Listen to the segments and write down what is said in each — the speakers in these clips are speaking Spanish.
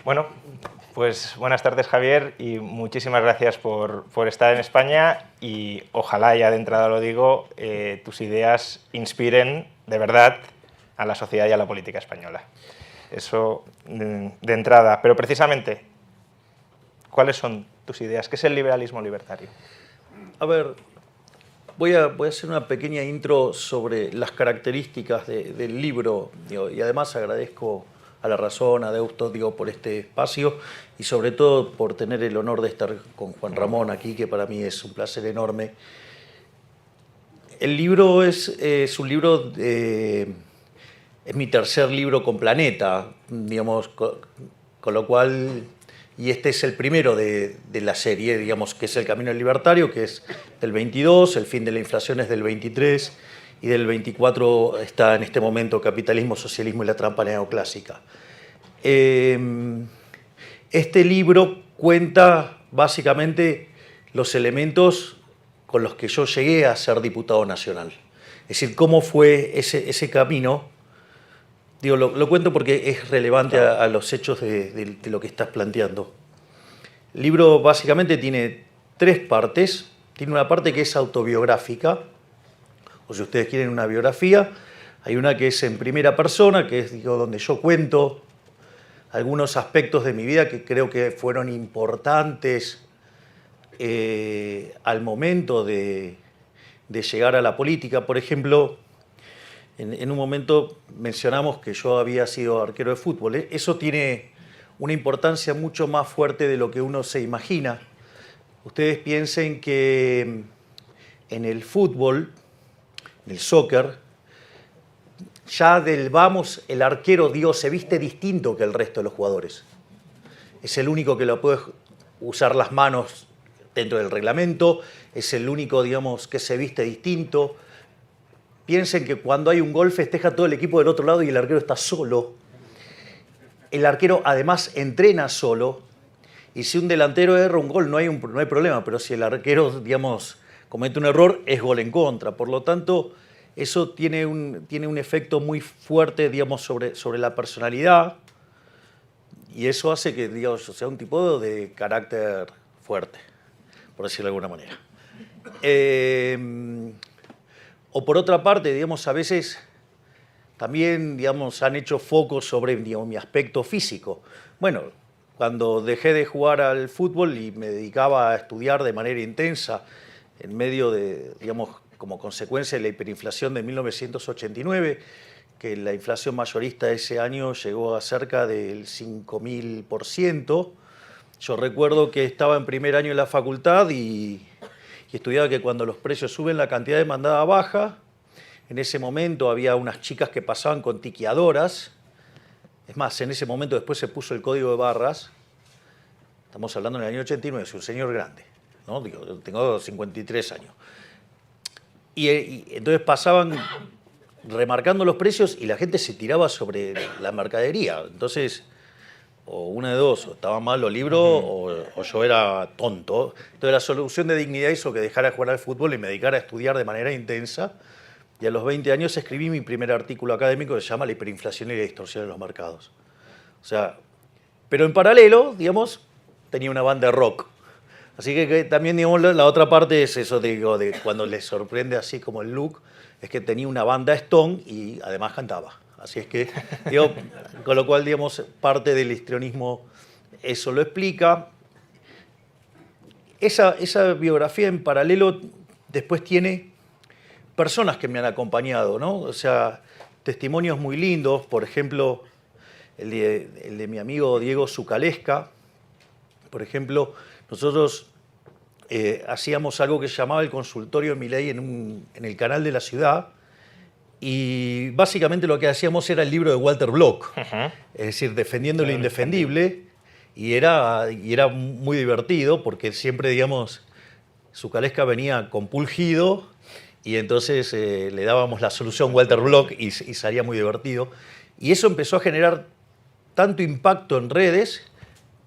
Bueno, pues buenas tardes, Javier, y muchísimas gracias por estar en España y ojalá, ya de entrada lo digo, tus ideas inspiren de verdad a la sociedad y a la política española. Eso de entrada. Pero precisamente, ¿cuáles son tus ideas? ¿Qué es el liberalismo libertario? A ver, voy a hacer una pequeña intro sobre las características del libro, y además agradezco a La Razón, a Deusto, por este espacio y sobre todo por tener el honor de estar con Juan Ramón aquí, que para mí es un placer enorme. El libro es un libro, es mi tercer libro con Planeta, digamos, con lo cual, y este es el primero de la serie, digamos, que es El Camino del Libertario, que es del 22, El fin de la inflación es del 23, y del 24 está en este momento Capitalismo, Socialismo y la trampa neoclásica. Este libro cuenta básicamente los elementos con los que yo llegué a ser diputado nacional. Es decir, cómo fue ese camino. Lo cuento porque es relevante a los hechos de lo que estás planteando. El libro básicamente tiene tres partes. Tiene una parte que es autobiográfica, o si ustedes quieren una biografía, hay una que es en primera persona, que es donde yo cuento algunos aspectos de mi vida que creo que fueron importantes al momento de llegar a la política. Por ejemplo, en un momento mencionamos que yo había sido arquero de fútbol. Eso tiene una importancia mucho más fuerte de lo que uno se imagina. Ustedes piensen que en el fútbol, en el soccer, ya del vamos, el arquero, se viste distinto que el resto de los jugadores. Es el único que lo puede usar las manos dentro del reglamento, es el único, que se viste distinto. Piensen que cuando hay un gol festeja todo el equipo del otro lado y el arquero está solo. El arquero además entrena solo, y si un delantero erra un gol no hay problema, pero si el arquero, comete un error, es gol en contra. Por lo tanto, eso tiene un efecto muy fuerte, sobre la personalidad, y eso hace que, sea un tipo de carácter fuerte, por decirlo de alguna manera. O por otra parte, a veces también, han hecho foco sobre, mi aspecto físico. Bueno, cuando dejé de jugar al fútbol y me dedicaba a estudiar de manera intensa, en medio de, como consecuencia de la hiperinflación de 1989, que la inflación mayorista ese año llegó a cerca del 5.000%. Yo recuerdo que estaba en primer año en la facultad y estudiaba que cuando los precios suben, la cantidad demandada baja. En ese momento había unas chicas que pasaban con tiqueadoras. Es más, en ese momento después se puso el código de barras. Estamos hablando en el año 89, soy un señor grande, ¿no? Tengo 53 años. Y entonces pasaban remarcando los precios y la gente se tiraba sobre la mercadería. Entonces, o una de dos, o estaba mal los libros o yo era tonto. Entonces la solución de dignidad hizo que dejara de jugar al fútbol y me dedicara a estudiar de manera intensa. Y a los 20 años escribí mi primer artículo académico que se llama La hiperinflación y la distorsión de los mercados. O sea, pero en paralelo, tenía una banda de rock. Así que también, la otra parte es eso, de cuando les sorprende así como el look, es que tenía una banda Stone y además cantaba. Así es que, con lo cual, parte del histrionismo eso lo explica. Esa biografía en paralelo después tiene personas que me han acompañado, ¿no? O sea, testimonios muy lindos, por ejemplo, el de mi amigo Diego Zucalesca. Por ejemplo, nosotros hacíamos algo que se llamaba el consultorio de Milei en el canal de la ciudad, y básicamente lo que hacíamos era el libro de Walter Block, es decir, defendiendo lo indefendible, y era muy divertido porque siempre, Zucalesca venía compulgido y entonces le dábamos la solución Walter Block y salía muy divertido. Y eso empezó a generar tanto impacto en redes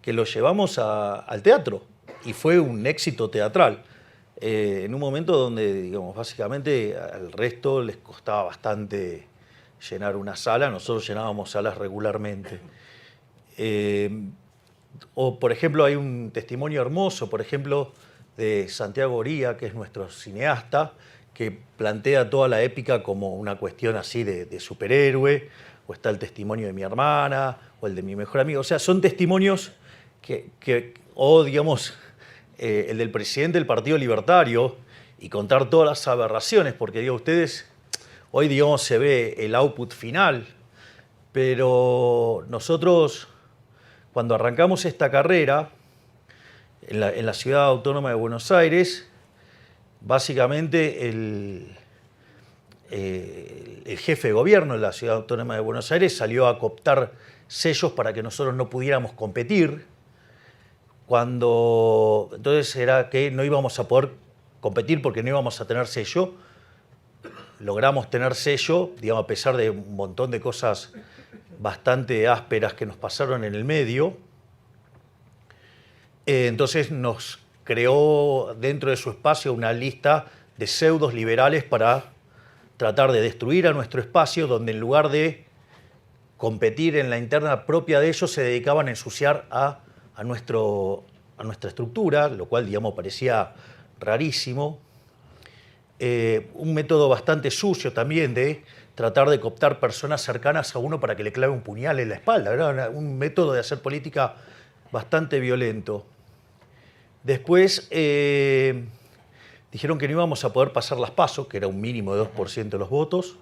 que lo llevamos al teatro y fue un éxito teatral. En un momento donde, básicamente al resto les costaba bastante llenar una sala, nosotros llenábamos salas regularmente. O, por ejemplo, hay un testimonio hermoso, por ejemplo, de Santiago Oría, que es nuestro cineasta, que plantea toda la épica como una cuestión así de superhéroe, o está el testimonio de mi hermana, o el de mi mejor amigo. O sea, son testimonios o digamos, el del presidente del Partido Libertario, y contar todas las aberraciones, porque digo, ustedes, hoy digamos se ve el output final, pero nosotros, cuando arrancamos esta carrera, en la Ciudad Autónoma de Buenos Aires, básicamente el jefe de gobierno de la Ciudad Autónoma de Buenos Aires salió a cooptar sellos para que nosotros no pudiéramos competir, entonces era que no íbamos a poder competir porque no íbamos a tener sello. Logramos tener sello, digamos, a pesar de un montón de cosas bastante ásperas que nos pasaron en el medio. Entonces nos creó dentro de su espacio una lista de pseudos liberales para tratar de destruir a nuestro espacio, donde en lugar de competir en la interna propia de ellos, se dedicaban a ensuciar a nuestra estructura, lo cual, digamos, parecía rarísimo. Un método bastante sucio también de tratar de cooptar personas cercanas a uno para que le clave un puñal en la espalda. Era un método de hacer política bastante violento. Después dijeron que no íbamos a poder pasar las PASO, que era un mínimo de 2% de los votos.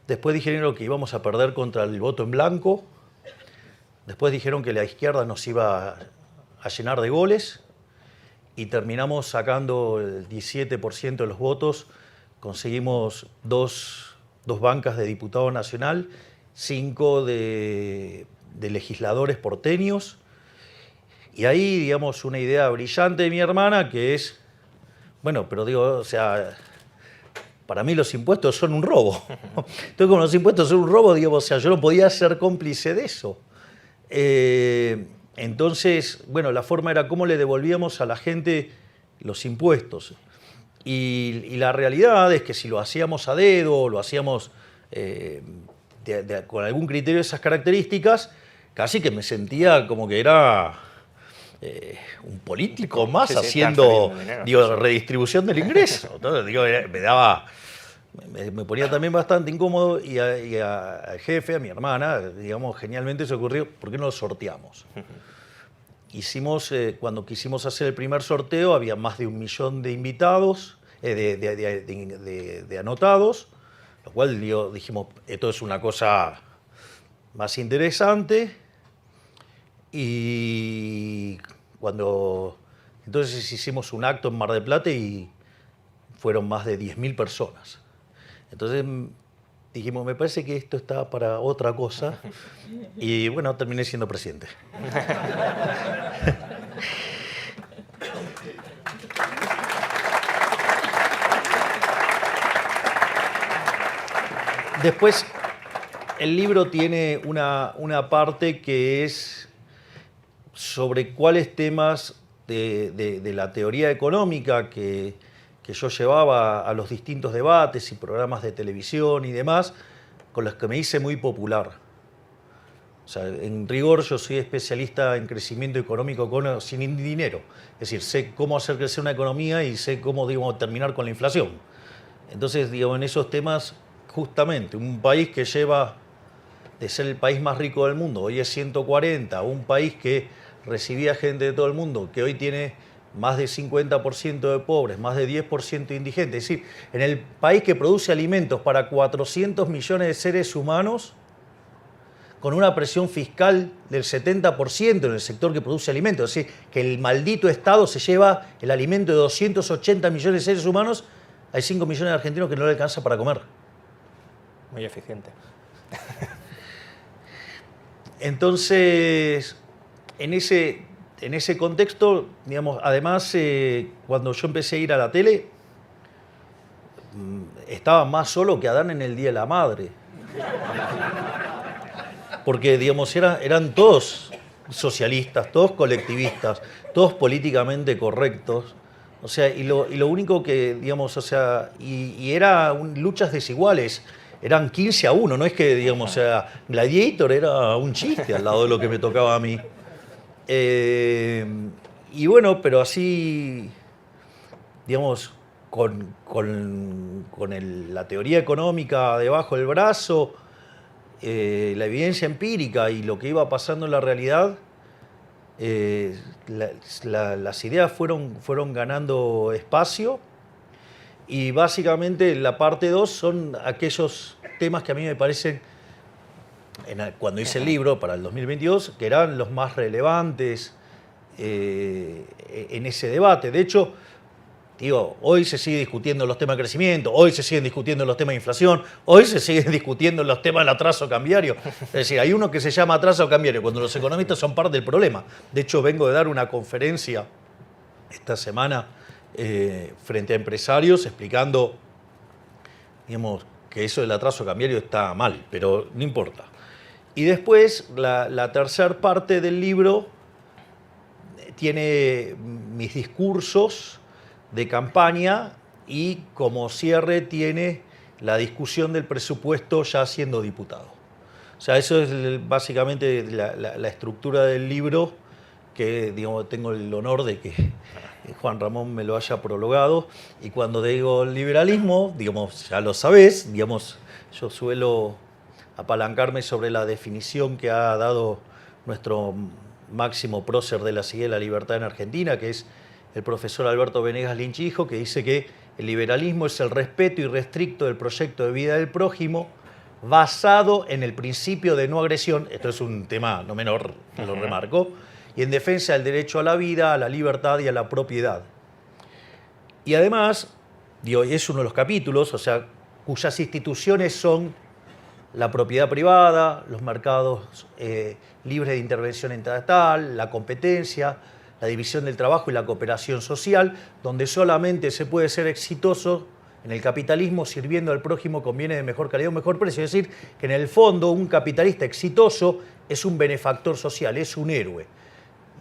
Después dijeron que íbamos a perder contra el voto en blanco. Después dijeron que la izquierda nos iba a llenar de goles. Y terminamos sacando el 17% de los votos. Conseguimos dos bancas de diputado nacional, 5 de legisladores porteños. Y ahí, digamos, una idea brillante de mi hermana, que es, bueno, pero digo, o sea, para mí los impuestos son un robo. Entonces, como los impuestos son un robo, digo, o sea, yo no podía ser cómplice de eso. Entonces, bueno, la forma era cómo le devolvíamos a la gente los impuestos. Y la realidad es que si lo hacíamos a dedo, o lo hacíamos con algún criterio de esas características, casi que me sentía como que era un político más, sí, haciendo dinero, digo, redistribución del ingreso. Entonces, digo, me ponía también bastante incómodo, y al jefe, a mi hermana, digamos, genialmente se ocurrió, ¿por qué no lo sorteamos? Cuando quisimos hacer el primer sorteo, había más de 1 millón de invitados, de anotados, lo cual dijimos, esto es una cosa más interesante. Y entonces hicimos un acto en Mar del Plata y fueron más de 10.000 personas. Entonces dijimos, me parece que esto está para otra cosa. Y bueno, terminé siendo presidente. Después, el libro tiene una parte que es sobre cuáles temas de la teoría económica que yo llevaba a los distintos debates y programas de televisión y demás, con los que me hice muy popular. O sea, en rigor yo soy especialista en crecimiento económico sin dinero. Es decir, sé cómo hacer crecer una economía y sé cómo, digamos, terminar con la inflación. Entonces, digo, en esos temas, justamente, un país que lleva de ser el país más rico del mundo, hoy es 140, un país que recibía gente de todo el mundo, que hoy tiene más de 50% de pobres, más de 10% de indigentes. Es decir, en el país que produce alimentos para 400 millones de seres humanos, con una presión fiscal del 70% en el sector que produce alimentos. Es decir, que el maldito Estado se lleva el alimento de 280 millones de seres humanos, hay 5 millones de argentinos que no le alcanza para comer. Muy eficiente. Entonces, en ese contexto, digamos, además, cuando yo empecé a ir a la tele, estaba más solo que Adán en el Día de la Madre. Porque, digamos, eran todos socialistas, todos colectivistas, todos políticamente correctos. O sea, y lo único que, digamos, o sea, y eran luchas desiguales. Eran 15-1, 1, no es que, digamos, o sea, Gladiator era un chiste al lado de lo que me tocaba a mí. Y bueno, pero así, digamos, la teoría económica debajo del brazo, la evidencia empírica y lo que iba pasando en la realidad, las ideas fueron ganando espacio. Y básicamente la parte 2 son aquellos temas que a mí me parecen, cuando hice el libro para el 2022, que eran los más relevantes en ese debate. De hecho, digo, hoy se sigue discutiendo los temas de crecimiento, hoy se siguen discutiendo los temas de inflación, hoy se siguen discutiendo los temas del atraso cambiario. Es decir, hay uno que se llama atraso cambiario, cuando los economistas son parte del problema. De hecho, vengo de dar una conferencia esta semana frente a empresarios explicando, digamos, que eso del atraso cambiario está mal, pero no importa. Y después, la tercera parte del libro tiene mis discursos de campaña y como cierre tiene la discusión del presupuesto ya siendo diputado. O sea, eso es básicamente la estructura del libro, que digamos, tengo el honor de que Juan Ramón me lo haya prologado. Y cuando digo liberalismo, digamos, ya lo sabés, digamos, yo suelo apalancarme sobre la definición que ha dado nuestro máximo prócer de la CIE de la libertad en Argentina, que es el profesor Alberto Venegas Lynch hijo, que dice que el liberalismo es el respeto irrestricto del proyecto de vida del prójimo basado en el principio de no agresión, esto es un tema no menor, lo remarco, y en defensa del derecho a la vida, a la libertad y a la propiedad. Y además, digo, es uno de los capítulos, o sea, cuyas instituciones son la propiedad privada, los mercados libres de intervención estatal, la competencia, la división del trabajo y la cooperación social, donde solamente se puede ser exitoso en el capitalismo sirviendo al prójimo con bienes de mejor calidad o mejor precio. Es decir, que en el fondo un capitalista exitoso es un benefactor social, es un héroe.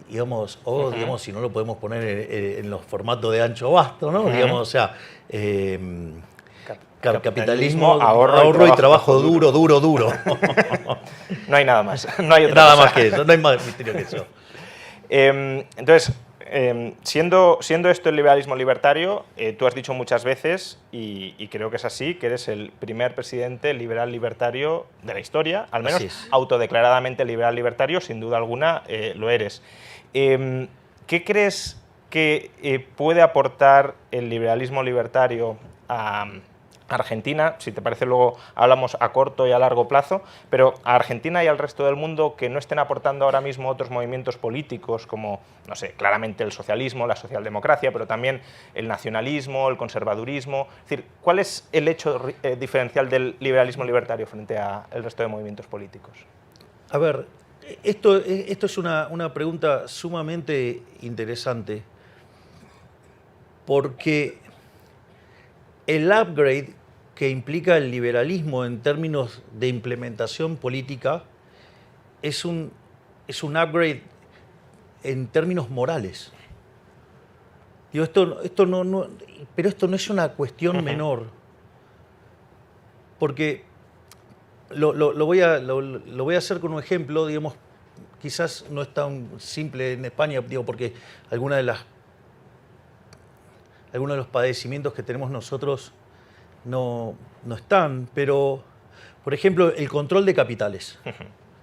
Digamos, o digamos, si no lo podemos poner en los formatos de ancho basto, ¿no? Digamos, o sea, capitalismo, ahorro y trabajo duro. No hay nada más. No hay otra nada cosa. Más que eso, no hay más misterio que eso. Entonces, siendo esto el liberalismo libertario, tú has dicho muchas veces, y creo que es así, que eres el primer presidente liberal libertario de la historia, al menos autodeclaradamente liberal libertario, sin duda alguna lo eres. ¿Qué crees que puede aportar el liberalismo libertario a Argentina? Si te parece, luego hablamos a corto y a largo plazo, pero a Argentina y al resto del mundo que no estén aportando ahora mismo otros movimientos políticos como, no sé, claramente el socialismo, la socialdemocracia, pero también el nacionalismo, el conservadurismo. Es decir, ¿cuál es el hecho diferencial del liberalismo libertario frente al resto de movimientos políticos? A ver, esto es una pregunta sumamente interesante, porque el upgrade que implica el liberalismo en términos de implementación política es un upgrade en términos morales. Digo, pero esto no es una cuestión menor, porque lo voy a hacer con un ejemplo, digamos, quizás no es tan simple en España, digo, porque algunos de los padecimientos que tenemos nosotros no están, pero, por ejemplo, el control de capitales,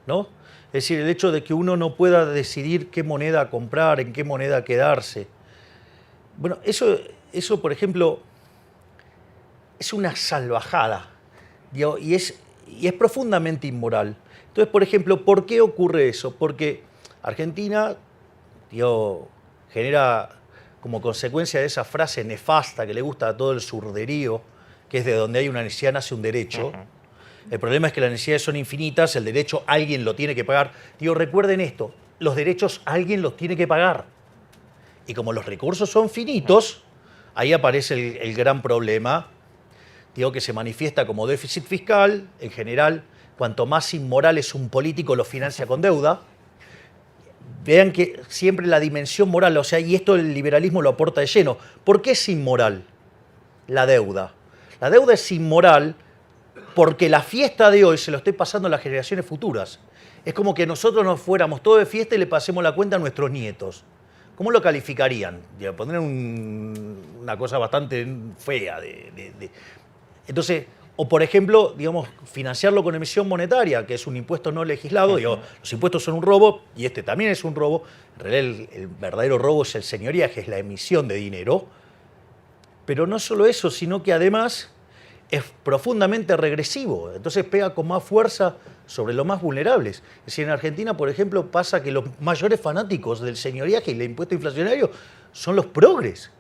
¿no? Es decir, el hecho de que uno no pueda decidir qué moneda comprar, en qué moneda quedarse. Bueno, eso por ejemplo, es una salvajada, digo, y es profundamente inmoral. Entonces, por ejemplo, ¿por qué ocurre eso? Porque Argentina, digo, genera como consecuencia de esa frase nefasta que le gusta a todo el surderío, que es de donde hay una necesidad nace un derecho. El problema es que las necesidades son infinitas, el derecho alguien lo tiene que pagar. Digo, recuerden esto, los derechos alguien los tiene que pagar. Y como los recursos son finitos, ahí aparece el gran problema, digo, que se manifiesta como déficit fiscal. En general, cuanto más inmoral es un político, lo financia con deuda. Vean que siempre la dimensión moral, o sea, y esto el liberalismo lo aporta de lleno. ¿Por qué es inmoral la deuda? La deuda es inmoral porque la fiesta de hoy se lo estoy pasando a las generaciones futuras. Es como que nosotros nos fuéramos todos de fiesta y le pasemos la cuenta a nuestros nietos. ¿Cómo lo calificarían? Pondrían una cosa bastante fea. Entonces, o por ejemplo, digamos, financiarlo con emisión monetaria, que es un impuesto no legislado. Digo, los impuestos son un robo y este también es un robo. En realidad el verdadero robo es el señoriaje, es la emisión de dinero. Pero no solo eso, sino que además es profundamente regresivo. Entonces pega con más fuerza sobre los más vulnerables. Es decir, en Argentina, por ejemplo, pasa que los mayores fanáticos del señoriaje y el impuesto inflacionario son los progres.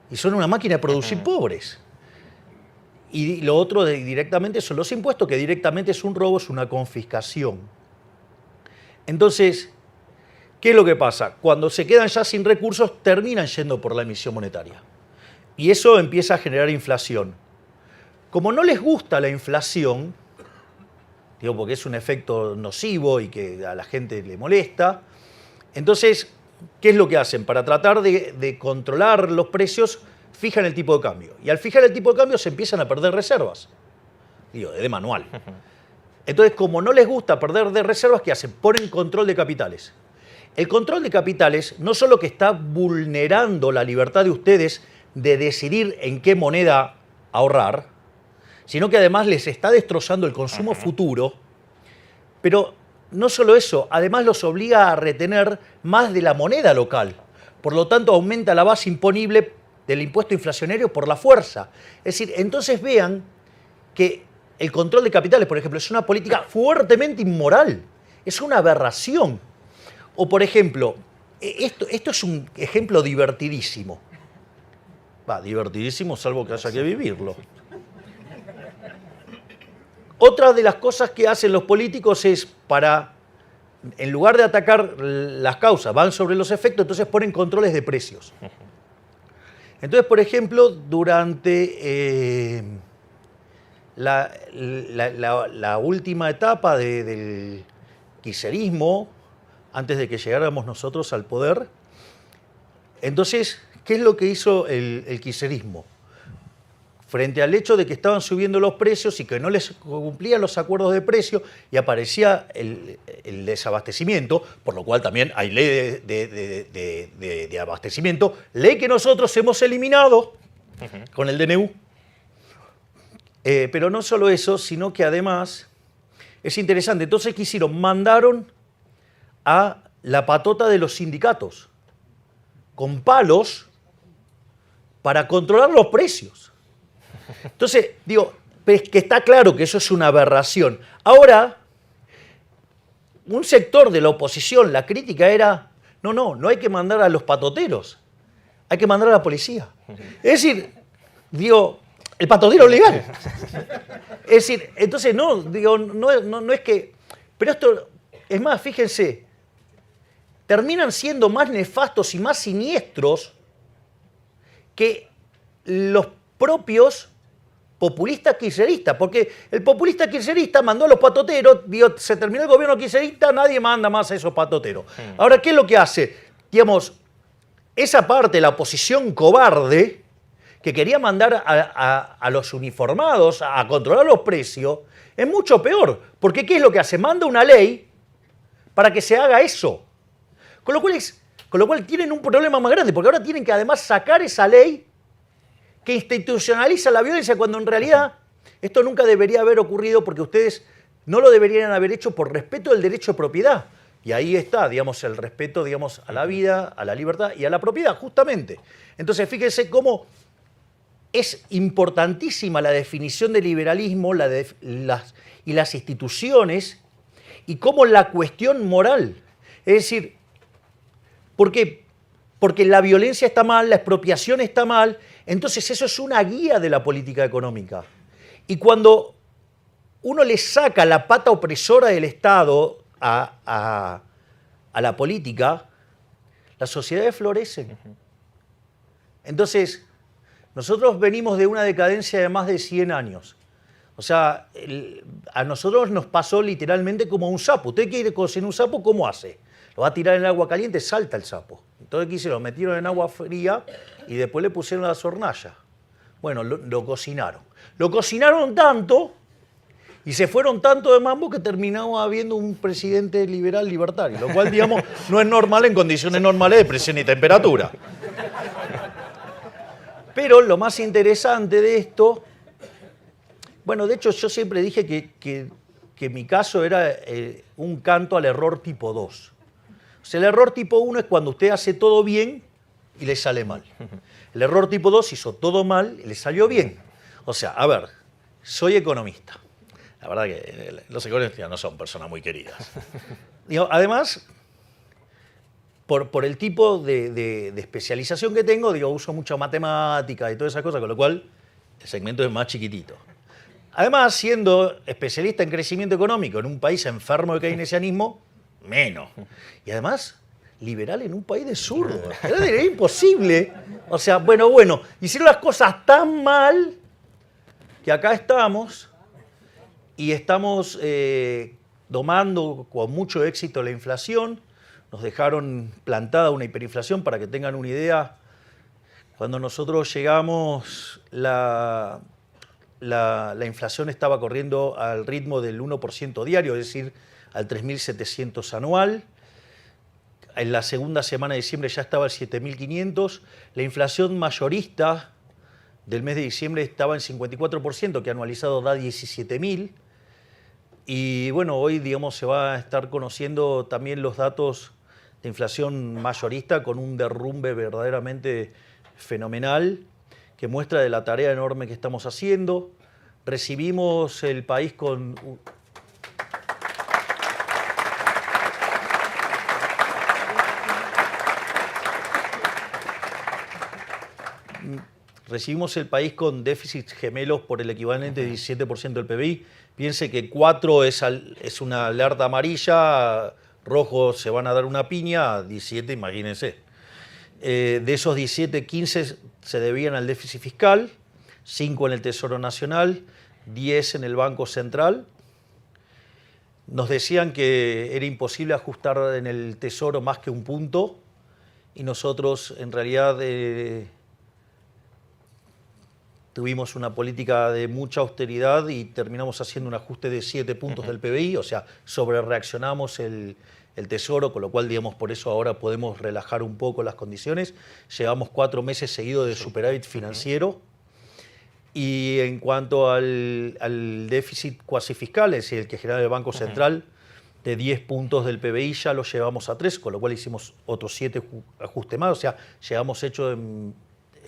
Y son una máquina de producir pobres. Y lo otro directamente son los impuestos, que directamente es un robo, es una confiscación. Entonces, ¿qué es lo que pasa? Cuando se quedan ya sin recursos, terminan yendo por la emisión monetaria. Y eso empieza a generar inflación. Como no les gusta la inflación, digo, porque es un efecto nocivo y que a la gente le molesta, entonces, ¿qué es lo que hacen? Para tratar de controlar los precios, fijan el tipo de cambio. Y al fijar el tipo de cambio se empiezan a perder reservas. Digo, de manual. Entonces, como no les gusta perder de reservas, ¿qué hacen? Ponen control de capitales. El control de capitales no solo que está vulnerando la libertad de ustedes de decidir en qué moneda ahorrar, sino que además les está destrozando el consumo futuro, pero no solo eso, además los obliga a retener más de la moneda local. Por lo tanto, aumenta la base imponible del impuesto inflacionario por la fuerza. Es decir, entonces vean que el control de capitales, por ejemplo, es una política fuertemente inmoral, es una aberración. O, por ejemplo, esto es un ejemplo divertidísimo. Divertidísimo, salvo que haya que vivirlo. Otra de las cosas que hacen los políticos es en lugar de atacar las causas, van sobre los efectos, entonces ponen controles de precios. Entonces, por ejemplo, durante la última etapa del kirchnerismo, antes de que llegáramos nosotros al poder, entonces, ¿qué es lo que hizo el kirchnerismo? Frente al hecho de que estaban subiendo los precios y que no les cumplían los acuerdos de precio y aparecía el desabastecimiento, por lo cual también hay ley de abastecimiento, ley que nosotros hemos eliminado con el DNU. Pero no solo eso, sino que además es interesante. Entonces, ¿qué hicieron? Mandaron a la patota de los sindicatos con palos para controlar los precios. Entonces, digo, es que está claro que eso es una aberración. Ahora, un sector de la oposición, la crítica era, no hay que mandar a los patoteros, hay que mandar a la policía. Es decir, digo, el patotero legal. Es decir, entonces no es que... Pero esto, es más, fíjense, terminan siendo más nefastos y más siniestros que los propios populistas kirchneristas, porque el populista kirchnerista mandó a los patoteros, se terminó el gobierno kirchnerista, nadie manda más a esos patoteros. Ahora, ¿qué es lo que hace? Digamos, esa parte de la oposición cobarde que quería mandar a los uniformados a controlar los precios, es mucho peor, porque ¿qué es lo que hace? Manda una ley para que se haga eso. Con lo cual tienen un problema más grande, porque ahora tienen que además sacar esa ley que institucionaliza la violencia, cuando en realidad esto nunca debería haber ocurrido, porque ustedes no lo deberían haber hecho por respeto del derecho de propiedad. Y ahí está, digamos, el respeto, digamos, a la vida, a la libertad y a la propiedad, justamente. Entonces, fíjense cómo es importantísima la definición de liberalismo y las instituciones, y cómo la cuestión moral. Es decir, ¿por qué? Porque la violencia está mal, la expropiación está mal, entonces eso es una guía de la política económica. Y cuando uno le saca la pata opresora del Estado a la política, las sociedades florecen. Entonces, nosotros venimos de una decadencia de más de 100 años. O sea, a nosotros nos pasó literalmente como un sapo. Usted quiere cocinar un sapo, ¿cómo hace? Lo va a tirar en el agua caliente, salta el sapo. Entonces, ¿qué hicieron? Lo metieron en agua fría y después le pusieron las hornallas. Bueno, lo cocinaron. Lo cocinaron tanto Y se fueron tanto de mambo que terminamos habiendo un presidente liberal libertario, lo cual, digamos, no es normal en condiciones normales de presión y temperatura. Pero lo más interesante de esto, bueno, de hecho yo siempre dije que mi caso era un canto al error tipo 2. O sea, el error tipo 1 es cuando usted hace todo bien y le sale mal. El error tipo 2 hizo todo mal y le salió bien. O sea, a ver, soy economista. La verdad que los economistas no son personas muy queridas. Digo, además, por el tipo de especialización que tengo, digo, uso mucha matemática y todas esas cosas, con lo cual el segmento es más chiquitito. Además, siendo especialista en crecimiento económico en un país enfermo de keynesianismo, menos. Y además, liberal en un país de zurdos. Era imposible. O sea, bueno, hicieron las cosas tan mal que acá estamos y estamos domando con mucho éxito la inflación. Nos dejaron plantada una hiperinflación, para que tengan una idea. Cuando nosotros llegamos, la inflación estaba corriendo al ritmo del 1% diario, es decir, al 3.700 anual. En la segunda semana de diciembre ya estaba al 7.500. La inflación mayorista del mes de diciembre estaba en 54%, que anualizado da 17.000. Y bueno, hoy, digamos, se va a estar conociendo también los datos de inflación mayorista con un derrumbe verdaderamente fenomenal que muestra de la tarea enorme que estamos haciendo. Recibimos el país con... Recibimos el país con déficits gemelos por el equivalente de 17% del PBI. Piense que 4 es una alerta amarilla, rojo se van a dar una piña, 17 imagínense. De esos 17, 15 se debían al déficit fiscal, 5 en el Tesoro Nacional, 10 en el Banco Central. Nos decían que era imposible ajustar en el Tesoro más que un punto y nosotros en realidad tuvimos una política de mucha austeridad y terminamos haciendo un ajuste de 7 puntos del PBI, o sea, sobrereaccionamos el Tesoro, con lo cual, digamos, por eso ahora podemos relajar un poco las condiciones. Llevamos 4 meses seguidos de superávit financiero. Y en cuanto al déficit cuasi fiscal, es decir, el que genera el Banco Central, de 10 puntos del PBI ya lo llevamos a 3, con lo cual hicimos otros 7 ajustes más. O sea, llegamos hecho en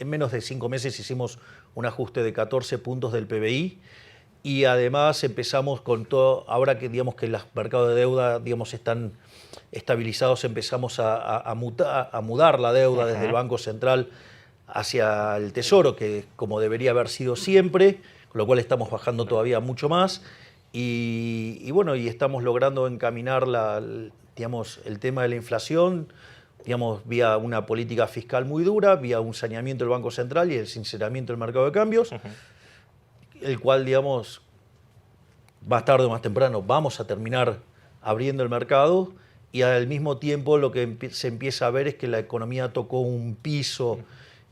menos de 5 meses hicimos un ajuste de 14 puntos del PBI. Y además empezamos con todo, ahora que digamos que los mercados de deuda digamos, están estabilizados, empezamos a mudar la deuda desde el Banco Central hacia el Tesoro, que como debería haber sido siempre, con lo cual estamos bajando todavía mucho más. Y bueno, y estamos logrando encaminar digamos, el tema de la inflación, digamos, vía una política fiscal muy dura, vía un saneamiento del Banco Central y el sinceramiento del mercado de cambios, el cual, digamos, más tarde o más temprano vamos a terminar abriendo el mercado y al mismo tiempo lo que se empieza a ver es que la economía tocó un piso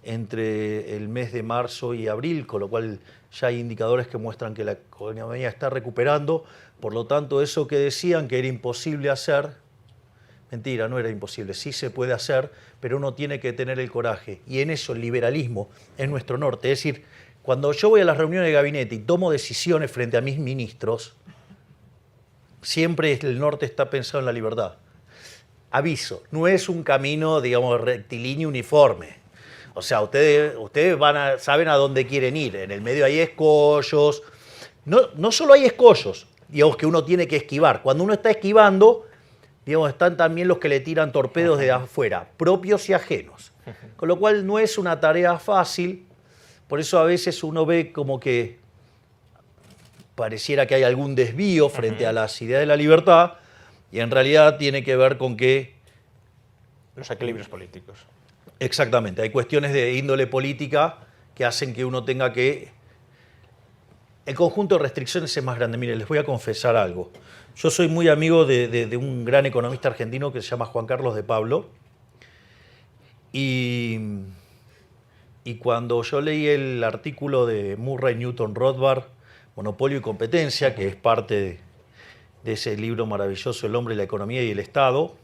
entre el mes de marzo y abril, con lo cual ya hay indicadores que muestran que la economía está recuperando. Por lo tanto, eso que decían que era imposible hacer, mentira, no era imposible, sí se puede hacer, pero uno tiene que tener el coraje. Y en eso el liberalismo es nuestro norte. Es decir, cuando yo voy a las reuniones de gabinete y tomo decisiones frente a mis ministros, siempre el norte está pensado en la libertad. Aviso, no es un camino, digamos, rectilíneo uniforme. O sea, ustedes saben a dónde quieren ir. En el medio hay escollos. No solo hay escollos, digamos, que uno tiene que esquivar. Cuando uno está esquivando, digamos, están también los que le tiran torpedos de afuera, propios y ajenos. Con lo cual no es una tarea fácil. Por eso a veces uno ve como que pareciera que hay algún desvío frente a las ideas de la libertad y en realidad tiene que ver con que... Los equilibrios políticos. Exactamente, hay cuestiones de índole política que hacen que uno tenga que... El conjunto de restricciones es más grande. Miren, les voy a confesar algo. Yo soy muy amigo de un gran economista argentino que se llama Juan Carlos de Pablo. Y cuando yo leí el artículo de Murray Newton Rothbard, Monopolio y Competencia, que es parte de ese libro maravilloso, El hombre, la economía y el Estado.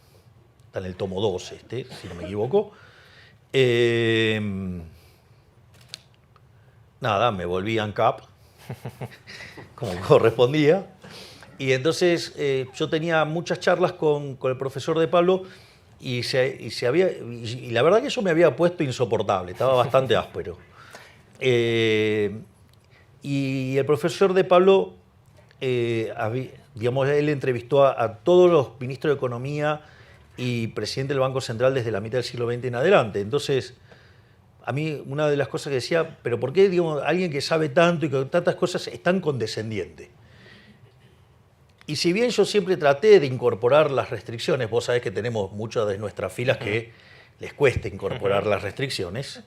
Está en el tomo 2, si no me equivoco. Nada, me volví ANCAP, como correspondía. Y entonces yo tenía muchas charlas con el profesor de Pablo y la verdad que eso me había puesto insoportable, estaba bastante áspero. Y el profesor de Pablo, digamos, él entrevistó a todos los ministros de Economía y presidente del Banco Central desde la mitad del siglo XX en adelante. Entonces, a mí una de las cosas que decía, pero ¿por qué, digamos, alguien que sabe tanto y con tantas cosas es tan condescendiente? Y si bien yo siempre traté de incorporar las restricciones, vos sabés que tenemos muchas de nuestras filas que les cuesta incorporar las restricciones,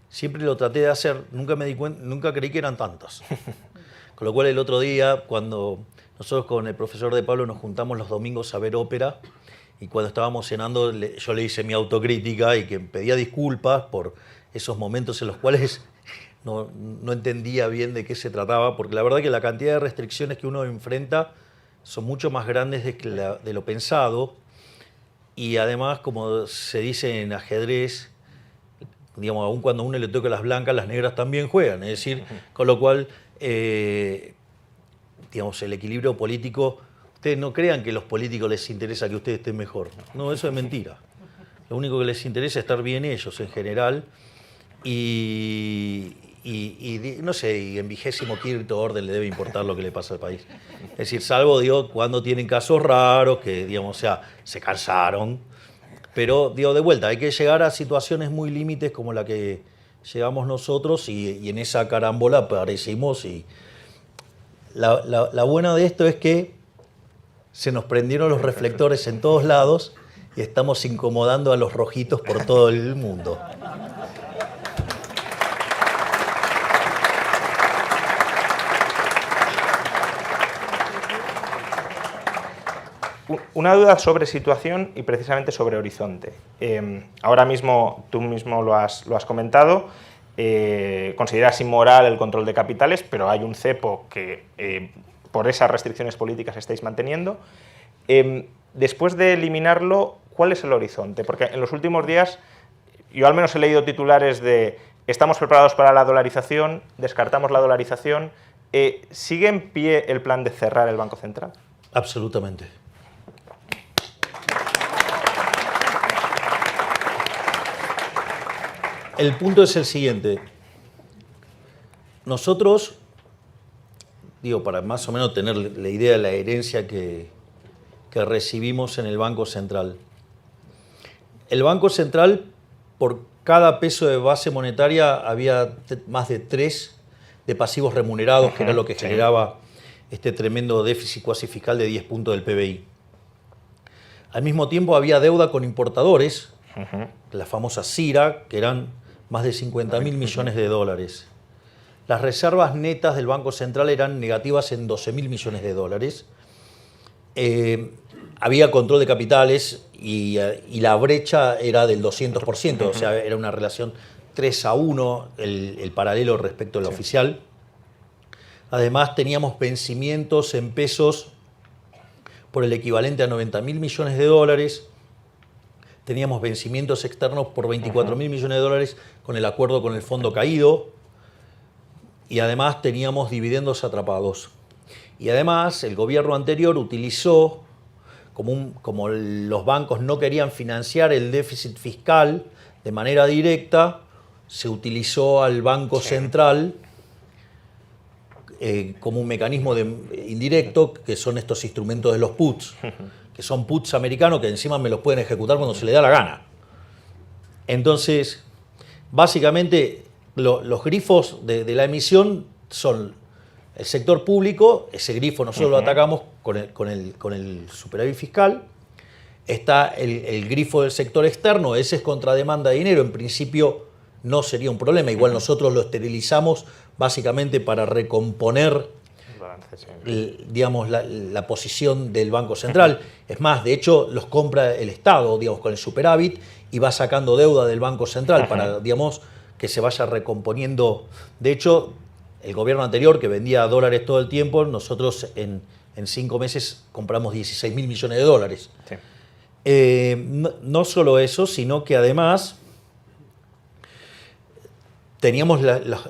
siempre lo traté de hacer, nunca creí que eran tantas. Con lo cual el otro día, cuando nosotros con el profesor de Pablo nos juntamos los domingos a ver ópera, y cuando estábamos cenando yo le hice mi autocrítica y que pedía disculpas por esos momentos en los cuales no entendía bien de qué se trataba, porque la verdad que la cantidad de restricciones que uno enfrenta son mucho más grandes de lo pensado, y además, como se dice en ajedrez, digamos, aun cuando a uno le toca las blancas, las negras también juegan, es decir, con lo cual, digamos, el equilibrio político, ustedes no crean que a los políticos les interesa que ustedes estén mejor, no, eso es mentira. Lo único que les interesa es estar bien ellos en general, y no sé, y en 25º orden le debe importar lo que le pasa al país. Es decir, salvo, digo, cuando tienen casos raros, que, digamos, o sea, se cansaron. Pero, digo, de vuelta, hay que llegar a situaciones muy límites como la que llegamos nosotros, y en esa carambola aparecimos. Y la buena de esto es que se nos prendieron los reflectores en todos lados y estamos incomodando a los rojitos por todo el mundo. Una duda sobre situación y precisamente sobre horizonte. Ahora mismo, tú mismo lo has comentado, consideras inmoral el control de capitales, pero hay un cepo que por esas restricciones políticas estáis manteniendo. Después de eliminarlo, ¿cuál es el horizonte? Porque en los últimos días yo al menos he leído titulares de estamos preparados para la dolarización, descartamos la dolarización. ¿Sigue en pie el plan de cerrar el Banco Central? Absolutamente. El punto es el siguiente. Nosotros, digo, para más o menos tener la idea de la herencia que recibimos en el Banco Central. El Banco Central, por cada peso de base monetaria, había más de 3 de pasivos remunerados, que era lo que generaba este tremendo déficit cuasi fiscal de 10 puntos del PBI. Al mismo tiempo había deuda con importadores, la famosa CIRA, que eran más de 50.000 millones de dólares. Las reservas netas del Banco Central eran negativas en 12.000 millones de dólares. Había control de capitales y la brecha era del 200%, o sea, era una relación 3-1, el paralelo respecto al oficial. Además, teníamos vencimientos en pesos por el equivalente a 90.000 millones de dólares. Teníamos vencimientos externos por 24.000 millones de dólares con el acuerdo con el fondo caído. Y además teníamos dividendos atrapados. Y además el gobierno anterior utilizó, como los bancos no querían financiar el déficit fiscal de manera directa, se utilizó al Banco Central como un mecanismo indirecto, que son estos instrumentos de los puts, que son puts americanos que encima me los pueden ejecutar cuando se les da la gana. Entonces, básicamente, los grifos de la emisión son el sector público, ese grifo nosotros lo atacamos con el superávit fiscal. Está el grifo del sector externo, ese es contra demanda de dinero, en principio no sería un problema, igual nosotros lo esterilizamos básicamente para recomponer digamos, la posición del Banco Central. Es más, de hecho, los compra el Estado, digamos, con el superávit, y va sacando deuda del Banco Central para, digamos, que se vaya recomponiendo. De hecho, el gobierno anterior, que vendía dólares todo el tiempo, nosotros en 5 meses compramos 16.000 millones de dólares. Sí. No solo eso, sino que además teníamos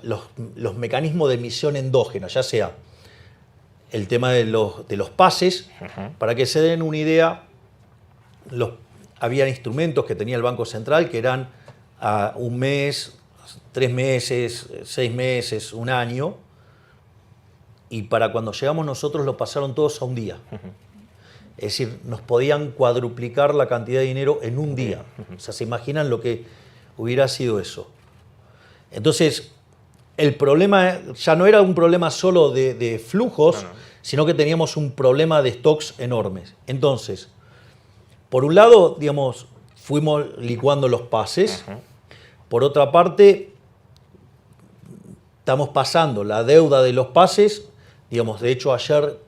los mecanismos de emisión endógena, ya sea el tema de los pases. Para que se den una idea, había instrumentos que tenía el Banco Central que eran a 1 mes, 3 meses, 6 meses, 1 año, y para cuando llegamos nosotros lo pasaron todos a 1 día. Es decir, nos podían cuadruplicar la cantidad de dinero en 1 día. O sea, ¿se imaginan lo que hubiera sido eso? Entonces, el problema ya no era un problema solo de flujos, sino que teníamos un problema de stocks enormes. Entonces, por un lado, digamos, fuimos licuando los pases. Por otra parte, estamos pasando la deuda de los pases. Digamos, de hecho, ayer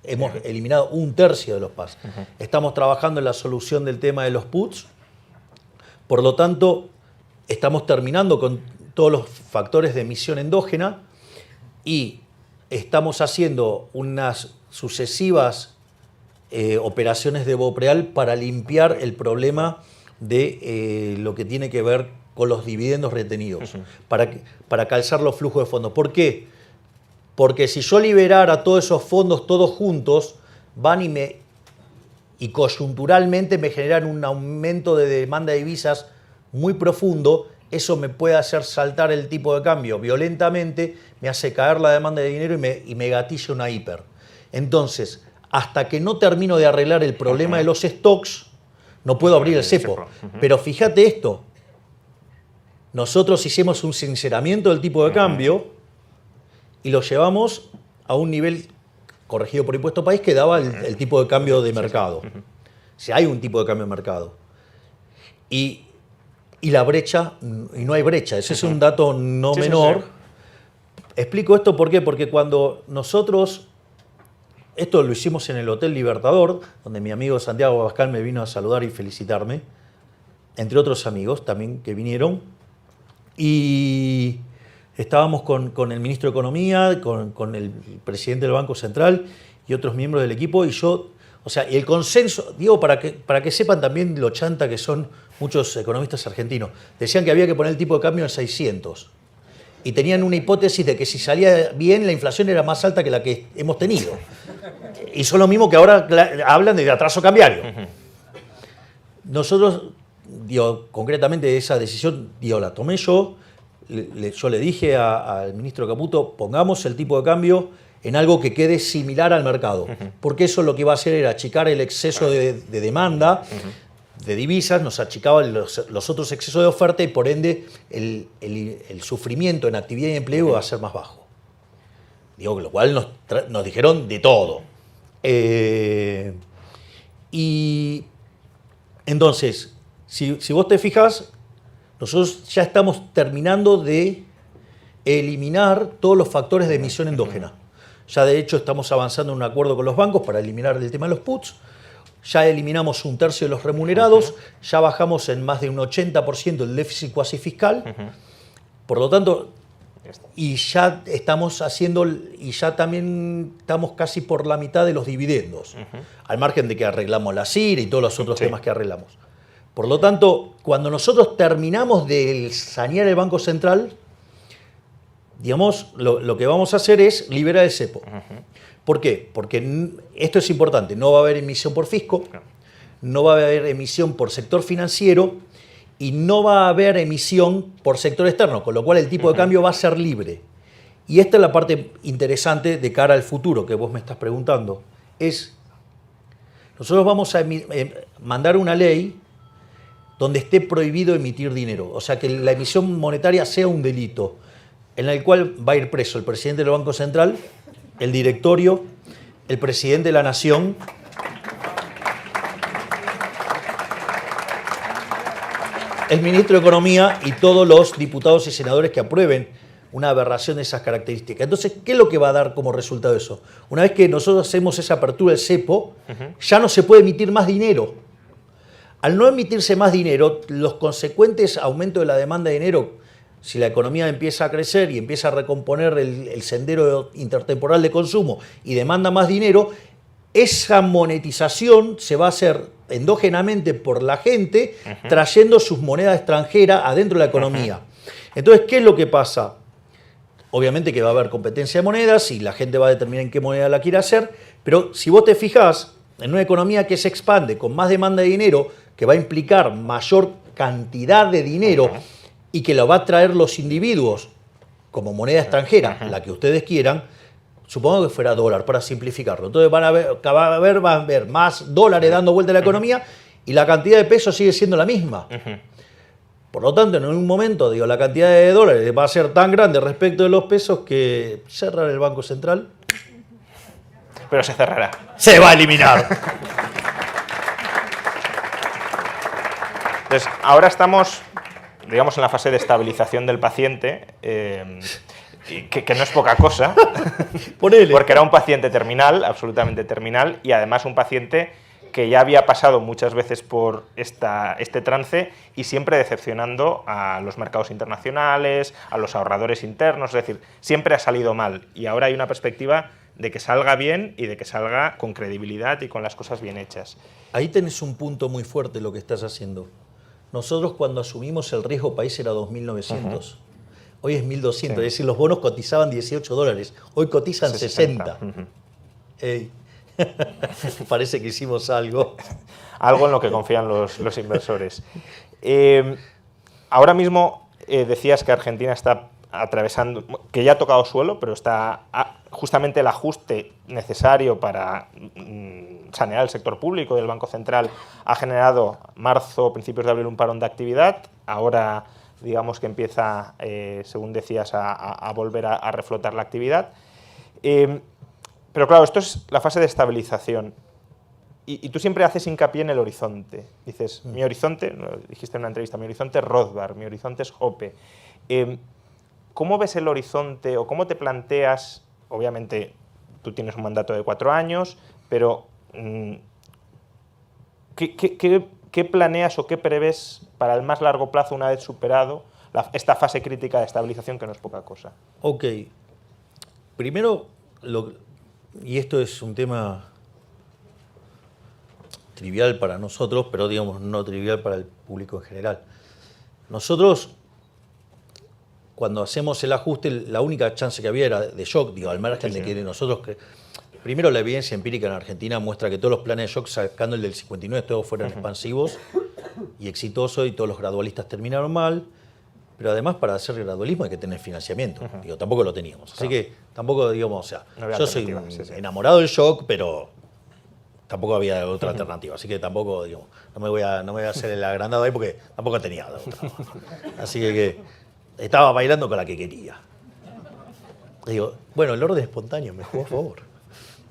hemos eliminado 1/3 de los pases. Estamos trabajando en la solución del tema de los puts. Por lo tanto, estamos terminando con todos los factores de emisión endógena y estamos haciendo unas sucesivas operaciones de BOPREAL para limpiar el problema de lo que tiene que ver con los dividendos retenidos, para calzar los flujos de fondos. ¿Por qué? Porque si yo liberara todos esos fondos todos juntos, van y coyunturalmente me generan un aumento de demanda de divisas muy profundo. Eso me puede hacer saltar el tipo de cambio violentamente, me hace caer la demanda de dinero y me gatilla una hiper. Entonces, hasta que no termino de arreglar el problema de los stocks, no puedo abrir el cepo. Pero fíjate esto, nosotros hicimos un sinceramiento del tipo de cambio y lo llevamos a un nivel corregido por impuesto país que daba el tipo de cambio de mercado. Si hay un tipo de cambio de mercado. Y la brecha, y no hay brecha, ese es un dato no menor. Explico esto ¿por qué? Porque cuando nosotros, esto lo hicimos en el Hotel Libertador, donde mi amigo Santiago Abascal me vino a saludar y felicitarme, entre otros amigos también que vinieron, y estábamos con el ministro de Economía, con el presidente del Banco Central y otros miembros del equipo, y yo, o sea, y el consenso, digo, para que sepan también lo chanta que son muchos economistas argentinos, decían que había que poner el tipo de cambio en 600. Y tenían una hipótesis de que si salía bien, la inflación era más alta que la que hemos tenido. Y son lo mismo que ahora hablan de atraso cambiario. Nosotros, digo, concretamente esa decisión, digo, la tomé yo. Yo le dije al ministro Caputo, pongamos el tipo de cambio en algo que quede similar al mercado. Porque eso lo que iba a hacer era achicar el exceso de demanda de divisas, nos achicaban los otros excesos de oferta y por ende el sufrimiento en actividad y empleo iba a ser más bajo. Digo, lo cual nos dijeron de todo. Y entonces, si vos te fijas, nosotros ya estamos terminando de eliminar todos los factores de emisión endógena. Ya de hecho estamos avanzando en un acuerdo con los bancos para eliminar el tema de los puts. Ya eliminamos 1/3 de los remunerados, ya bajamos en más de un 80% el déficit cuasi fiscal. Por lo tanto, y ya estamos haciendo, y ya también estamos casi por la mitad de los dividendos, al margen de que arreglamos la CIR y todos los otros temas que arreglamos. Por lo tanto, cuando nosotros terminamos de sanear el Banco Central, digamos, lo que vamos a hacer es liberar el cepo. ¿Por qué? Porque esto es importante, no va a haber emisión por fisco, no va a haber emisión por sector financiero y no va a haber emisión por sector externo, con lo cual el tipo de cambio va a ser libre. Y esta es la parte interesante de cara al futuro que vos me estás preguntando. Nosotros vamos a mandar una ley donde esté prohibido emitir dinero, o sea que la emisión monetaria sea un delito, en el cual va a ir preso el presidente del Banco Central, el directorio, el presidente de la Nación, el ministro de Economía y todos los diputados y senadores que aprueben una aberración de esas características. Entonces, ¿qué es lo que va a dar como resultado eso? Una vez que nosotros hacemos esa apertura del cepo, ya no se puede emitir más dinero. Al no emitirse más dinero, los consecuentes aumentos de la demanda de dinero si la economía empieza a crecer y empieza a recomponer el sendero intertemporal de consumo y demanda más dinero, esa monetización se va a hacer endógenamente por la gente, trayendo sus monedas extranjeras adentro de la economía. Entonces, ¿qué es lo que pasa? Obviamente que va a haber competencia de monedas y la gente va a determinar en qué moneda la quiere hacer, pero si vos te fijás, en una economía que se expande con más demanda de dinero, que va a implicar mayor cantidad de dinero y que lo va a traer los individuos como moneda extranjera, la que ustedes quieran, supongo que fuera dólar, para simplificarlo. Entonces van a ver más dólares dando vuelta a la economía y la cantidad de pesos sigue siendo la misma. Por lo tanto, en un momento, digo, la cantidad de dólares va a ser tan grande respecto de los pesos que cerrar el Banco Central. Pero se cerrará. Se va a eliminar. Entonces, ahora estamos, digamos, en la fase de estabilización del paciente, que no es poca cosa, porque era un paciente terminal, absolutamente terminal, y además un paciente que ya había pasado muchas veces por este trance y siempre decepcionando a los mercados internacionales, a los ahorradores internos, es decir, siempre ha salido mal. Y ahora hay una perspectiva de que salga bien y de que salga con credibilidad y con las cosas bien hechas. Ahí tenés un punto muy fuerte lo que estás haciendo. Nosotros cuando asumimos el riesgo país era 2.900. Hoy es 1.200, sí. Es decir, los bonos cotizaban $18, hoy cotizan 60. Parece que hicimos algo. Algo en lo que confían los inversores. Ahora mismo decías que Argentina está atravesando, que ya ha tocado suelo, pero está justamente el ajuste necesario para sanear el sector público y el Banco Central ha generado marzo, principios de abril, un parón de actividad. Ahora, digamos que empieza, según decías, a volver a reflotar la actividad. Pero claro, esto es la fase de estabilización. Y tú siempre haces hincapié en el horizonte. Dices, mi horizonte, lo dijiste en una entrevista, mi horizonte es Rothbard, mi horizonte es Hoppe. ¿Cómo ves el horizonte o cómo te planteas? Obviamente, tú tienes un mandato de 4 años, pero ¿qué planeas o qué prevés para el más largo plazo una vez superado esta fase crítica de estabilización, que no es poca cosa? Ok. Primero, y esto es un tema trivial para nosotros, pero digamos no trivial para el público en general. Nosotros, cuando hacemos el ajuste, la única chance que había era de shock, digo, al margen de que nosotros... Primero, la evidencia empírica en Argentina muestra que todos los planes de shock, sacando el del 59, todos fueron expansivos y exitosos, y todos los gradualistas terminaron mal. Pero además, para hacer gradualismo hay que tener financiamiento. Digo, tampoco lo teníamos. Así que tampoco, digamos, o sea, yo soy enamorado del shock, pero tampoco había otra alternativa. Así que tampoco, digamos, no me voy a hacer el agrandado ahí porque tampoco tenía otra. Así que estaba bailando con la que quería. Digo, bueno, el orden espontáneo me jugó a favor.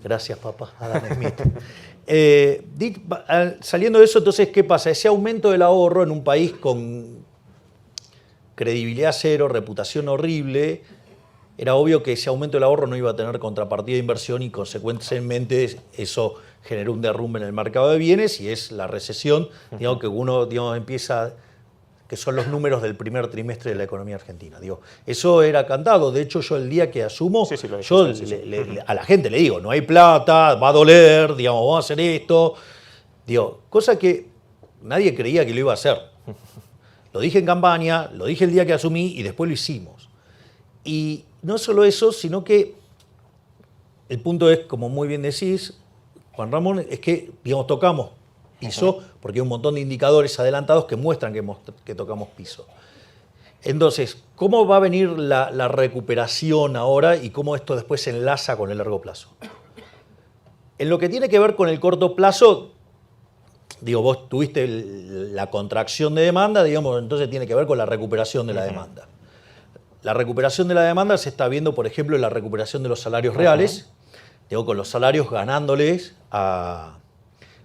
Gracias, papá, Adam Smith. Saliendo de eso, entonces, ¿qué pasa? Ese aumento del ahorro en un país con credibilidad cero, reputación horrible, era obvio que ese aumento del ahorro no iba a tener contrapartida de inversión y consecuentemente eso generó un derrumbe en el mercado de bienes y es la recesión, digamos, que uno empieza, que son los números del primer trimestre de la economía argentina. Digo, eso era cantado. De hecho, yo el día que asumo, a la gente le digo, no hay plata, va a doler, digamos, vamos a hacer esto. Digo, cosa que nadie creía que lo iba a hacer. Lo dije en campaña, lo dije el día que asumí y después lo hicimos. Y no solo eso, sino que el punto es, como muy bien decís, Juan Ramón, es que, digamos, tocamos piso, porque hay un montón de indicadores adelantados que muestran que tocamos piso. Entonces, ¿cómo va a venir la recuperación ahora y cómo esto después se enlaza con el largo plazo? En lo que tiene que ver con el corto plazo, digo, vos tuviste la contracción de demanda, digamos, entonces tiene que ver con la recuperación de la demanda. La recuperación de la demanda se está viendo, por ejemplo, en la recuperación de los salarios reales, digo, con los salarios ganándoles a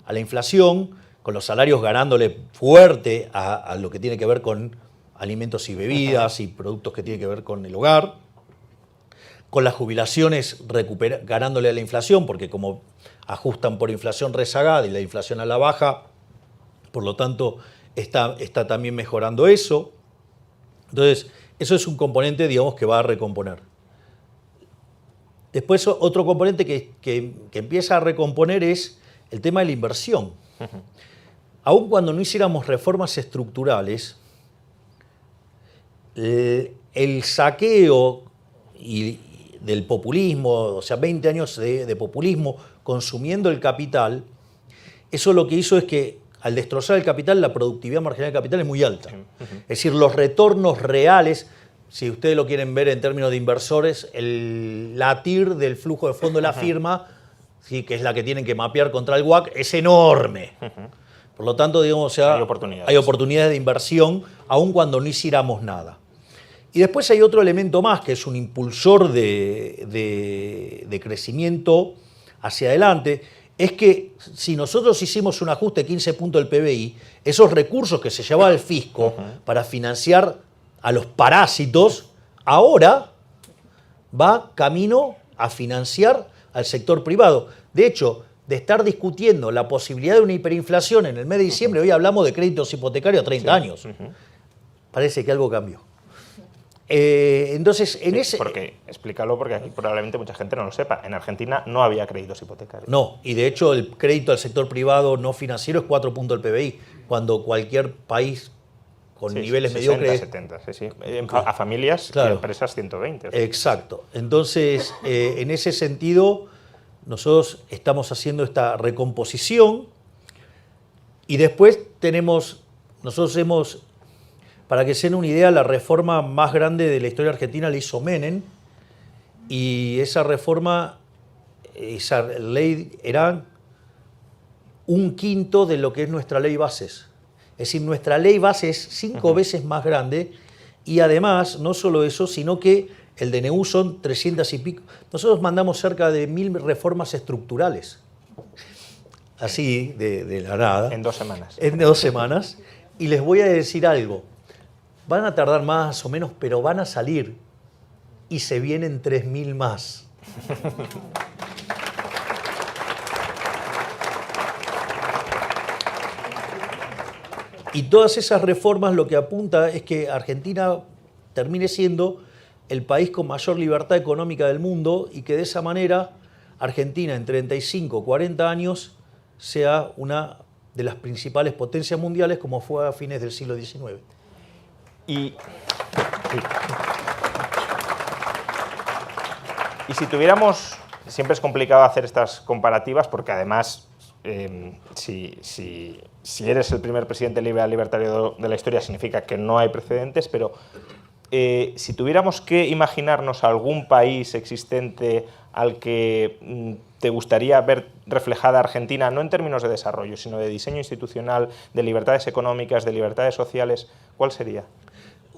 la inflación, con los salarios ganándole fuerte a lo que tiene que ver con alimentos y bebidas y productos que tienen que ver con el hogar, con las jubilaciones ganándole a la inflación, porque como ajustan por inflación rezagada y la inflación a la baja, por lo tanto está también mejorando eso. Entonces, Eso es un componente, digamos, que va a recomponer. Después otro componente que empieza a recomponer es el tema de la inversión. Aun cuando no hiciéramos reformas estructurales, el saqueo del populismo, o sea, 20 años de populismo consumiendo el capital, eso lo que hizo es que al destrozar el capital, la productividad marginal del capital es muy alta. Es decir, los retornos reales, si ustedes lo quieren ver en términos de inversores, la TIR del flujo de fondo de la firma, sí, que es la que tienen que mapear contra el WACC, es enorme. Por lo tanto, digamos, o sea, hay oportunidades de inversión, aun cuando no hiciéramos nada. Y después hay otro elemento más, que es un impulsor de crecimiento hacia adelante, es que si nosotros hicimos un ajuste de 15 puntos del PBI, esos recursos que se llevaba el fisco para financiar a los parásitos, ahora va camino a financiar al sector privado. De hecho, de estar discutiendo la posibilidad de una hiperinflación en el mes de diciembre, hoy hablamos de créditos hipotecarios a 30 años. Parece que algo cambió. Entonces, en ese... Porque, explícalo porque aquí probablemente mucha gente no lo sepa. En Argentina no había créditos hipotecarios. No, y de hecho el crédito al sector privado no financiero es 4 puntos del PBI, cuando cualquier país con niveles 60, mediocres... 70, sí. A familias y empresas 120. Exacto. Entonces, en ese sentido, nosotros estamos haciendo esta recomposición y después nosotros hemos... Para que se den una idea, la reforma más grande de la historia argentina la hizo Menem, y esa reforma, esa ley era 1/5 de lo que es nuestra ley bases. Es decir, nuestra ley base es 5 veces más grande, y además, no solo eso, sino que el DNU son 300 y pico. Nosotros mandamos cerca de 1000 reformas estructurales, así de la nada. En 2 semanas. En 2 semanas. Y les voy a decir algo. Van a tardar más o menos, pero van a salir. Y se vienen 3000 más. Y todas esas reformas lo que apunta es que Argentina termine siendo el país con mayor libertad económica del mundo, y que de esa manera Argentina en 35 o 40 años sea una de las principales potencias mundiales, como fue a fines del siglo XIX. Y si tuviéramos, siempre es complicado hacer estas comparativas porque además, si eres el primer presidente liberal libertario de la historia, significa que no hay precedentes, pero si tuviéramos que imaginarnos algún país existente al que te gustaría ver reflejada Argentina, no en términos de desarrollo, sino de diseño institucional, de libertades económicas, de libertades sociales, ¿cuál sería?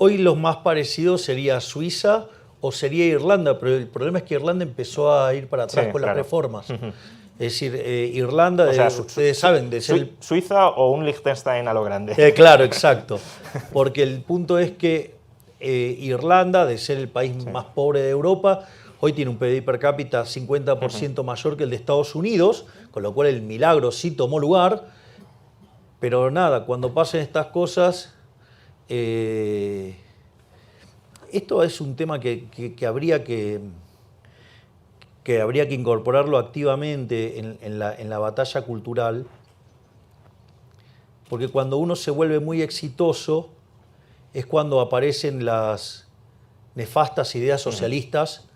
Hoy los más parecidos sería Suiza o sería Irlanda, pero el problema es que Irlanda empezó a ir para atrás con las reformas. Es decir, Irlanda, o sea, ustedes saben, de ser... Suiza o un Liechtenstein a lo grande. Claro, exacto. Porque el punto es que Irlanda, de ser el país más pobre de Europa, hoy tiene un PIB per cápita 50% mayor que el de Estados Unidos, con lo cual el milagro sí tomó lugar. Pero nada, cuando pasen estas cosas... esto es un tema que habría que incorporarlo activamente en la batalla cultural, porque cuando uno se vuelve muy exitoso es cuando aparecen las nefastas ideas socialistas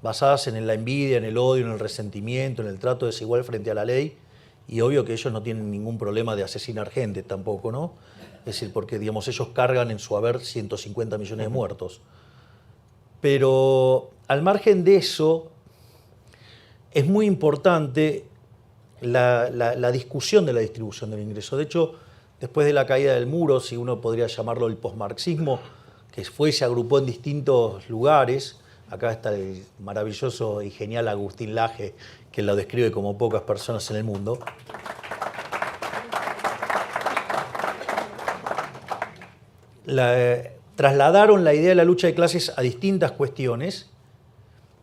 basadas en la envidia, en el odio, en el resentimiento, en el trato desigual frente a la ley, y obvio que ellos no tienen ningún problema de asesinar gente tampoco, ¿no? Es decir, porque digamos, ellos cargan en su haber 150 millones de muertos. Pero al margen de eso, es muy importante la discusión de la distribución del ingreso. De hecho, después de la caída del muro, si uno podría llamarlo el posmarxismo, que se agrupó en distintos lugares, acá está el maravilloso y genial Agustín Laje, que lo describe como pocas personas en el mundo. Trasladaron la idea de la lucha de clases a distintas cuestiones,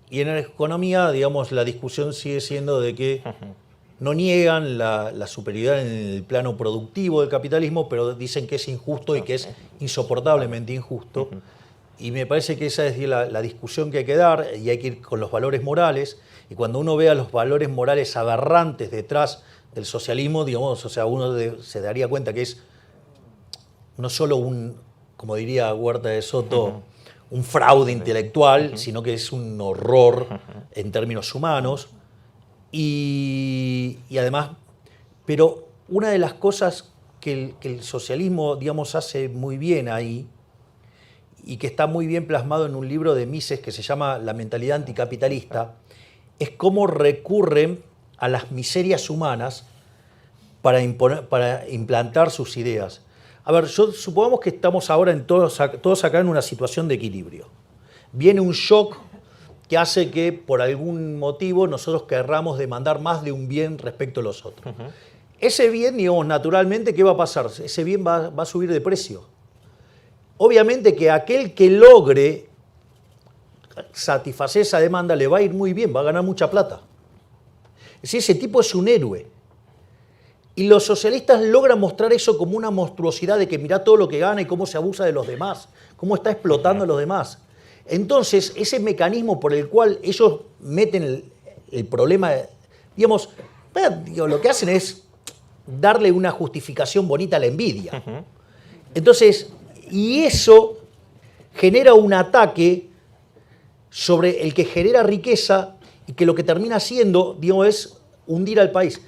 y en la economía, digamos, la discusión sigue siendo de que no niegan la superioridad en el plano productivo del capitalismo, pero dicen que es injusto y que es insoportablemente injusto. Y me parece que esa es la discusión que hay que dar y hay que ir con los valores morales. Y cuando uno vea los valores morales aberrantes detrás del socialismo, digamos, o sea, se daría cuenta que es no solo como diría Huerta de Soto, un fraude intelectual, sino que es un horror en términos humanos. Y además, pero una de las cosas que el socialismo, digamos, hace muy bien ahí, y que está muy bien plasmado en un libro de Mises que se llama La mentalidad anticapitalista, es cómo recurren a las miserias humanas para implantar sus ideas. A ver, supongamos que estamos ahora todos acá en una situación de equilibrio. Viene un shock que hace que por algún motivo nosotros querramos demandar más de un bien respecto a los otros. Ese bien, digamos, naturalmente, ¿qué va a pasar? Ese bien va a subir de precio. Obviamente que aquel que logre satisfacer esa demanda le va a ir muy bien, va a ganar mucha plata. Es decir, ese tipo es un héroe. Y los socialistas logran mostrar eso como una monstruosidad de que mirá todo lo que gana y cómo se abusa de los demás, cómo está explotando a los demás. Entonces, ese mecanismo por el cual ellos meten el problema, digamos, lo que hacen es darle una justificación bonita a la envidia. Entonces, y eso genera un ataque sobre el que genera riqueza y que lo que termina haciendo, digamos, es hundir al país.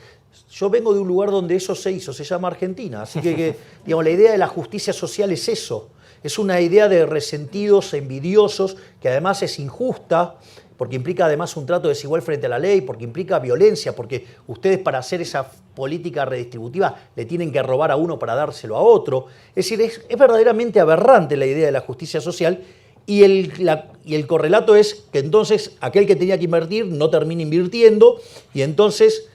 Yo vengo de un lugar donde eso se hizo, se llama Argentina, así que digamos, la idea de la justicia social es eso, es una idea de resentidos, envidiosos, que además es injusta, porque implica además un trato desigual frente a la ley, porque implica violencia, porque ustedes para hacer esa política redistributiva le tienen que robar a uno para dárselo a otro. Es decir, es verdaderamente aberrante la idea de la justicia social y el correlato es que entonces aquel que tenía que invertir no termina invirtiendo y entonces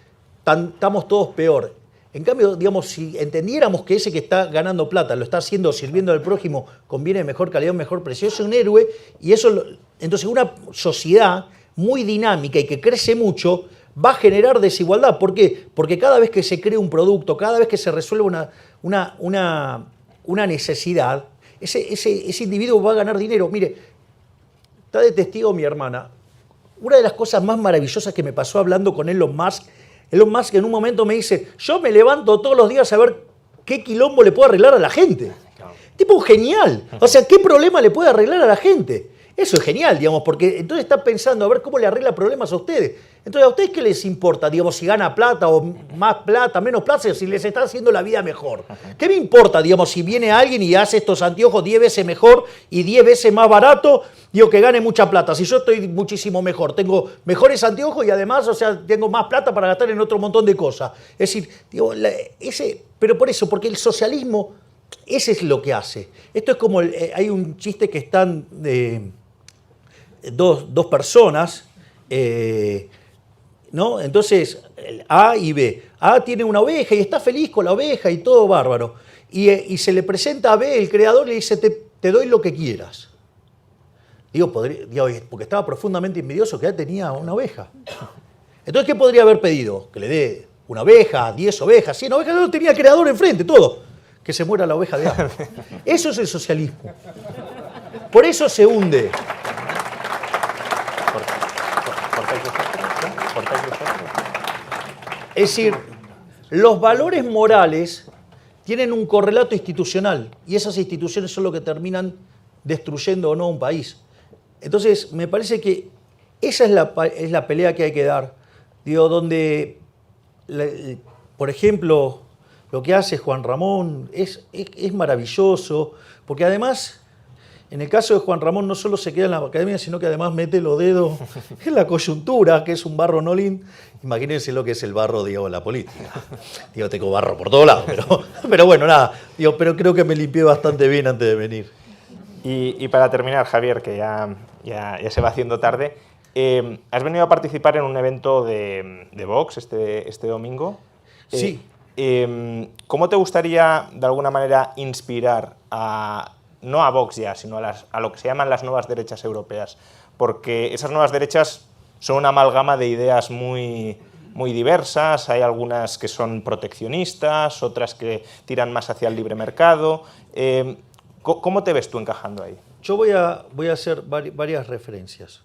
estamos todos peor. En cambio, digamos, si entendiéramos que ese que está ganando plata lo está haciendo sirviendo al prójimo con bienes de mejor calidad, mejor precio, es un héroe y eso, entonces una sociedad muy dinámica y que crece mucho va a generar desigualdad. ¿Por qué? Porque cada vez que se crea un producto, cada vez que se resuelve una necesidad, ese individuo va a ganar dinero. Mire, está de testigo mi hermana. Una de las cosas más maravillosas que me pasó hablando con Elon Musk en un momento me dice, yo me levanto todos los días a ver qué quilombo le puedo arreglar a la gente. Tipo genial. O sea, ¿qué problema le puede arreglar a la gente? Eso es genial, digamos, porque entonces está pensando a ver cómo le arregla problemas a ustedes. Entonces, ¿a ustedes qué les importa? Digamos, si gana plata o más plata, menos plata, si les está haciendo la vida mejor. ¿Qué me importa, digamos, si viene alguien y hace estos anteojos 10 veces mejor y 10 veces más barato, digo, que gane mucha plata? Si yo estoy muchísimo mejor, tengo mejores anteojos y además, o sea, tengo más plata para gastar en otro montón de cosas. Es decir, digo, pero por eso, porque el socialismo, ese es lo que hace. Esto es como, hay un chiste que están dos personas, ¿no? Entonces, A y B. A tiene una oveja y está feliz con la oveja y todo bárbaro. Y se le presenta a B, el creador, y le dice, te doy lo que quieras. Digo, porque estaba profundamente envidioso que ya tenía una oveja. Entonces, ¿qué podría haber pedido? Que le dé una oveja, 10 ovejas, 100 ovejas, no tenía el creador enfrente, todo. Que se muera la oveja de hambre. Eso es el socialismo. Por eso se hunde. Es decir, los valores morales tienen un correlato institucional y esas instituciones son lo que terminan destruyendo o no un país. Entonces, me parece que esa es la pelea que hay que dar. Digo, donde, por ejemplo, lo que hace Juan Ramón es maravilloso, porque además, en el caso de Juan Ramón, no solo se queda en la academia, sino que además mete los dedos en la coyuntura, que es un barro Nolin. Imagínense lo que es el barro, digo, en la política. Digo, tengo barro por todos lados, pero bueno, nada. Digo, pero creo que me limpié bastante bien antes de venir. Y para terminar, Javier, que ya se va haciendo tarde, has venido a participar en un evento de Vox este domingo. Sí. ¿Cómo te gustaría, de alguna manera, inspirar no a Vox ya, sino a lo que se llaman las nuevas derechas europeas? Porque esas nuevas derechas son una amalgama de ideas muy diversas. Hay algunas que son proteccionistas, otras que tiran más hacia el libre mercado. ¿Cómo te ves tú encajando ahí? Yo voy a hacer varias referencias.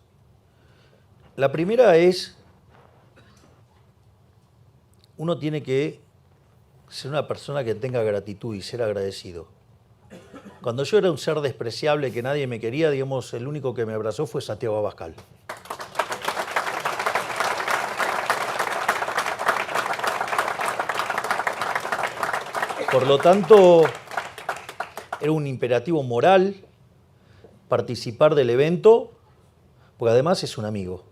La primera es, uno tiene que ser una persona que tenga gratitud y ser agradecido. Cuando yo era un ser despreciable que nadie me quería, digamos, el único que me abrazó fue Santiago Abascal. Por lo tanto, era un imperativo moral participar del evento, porque además es un amigo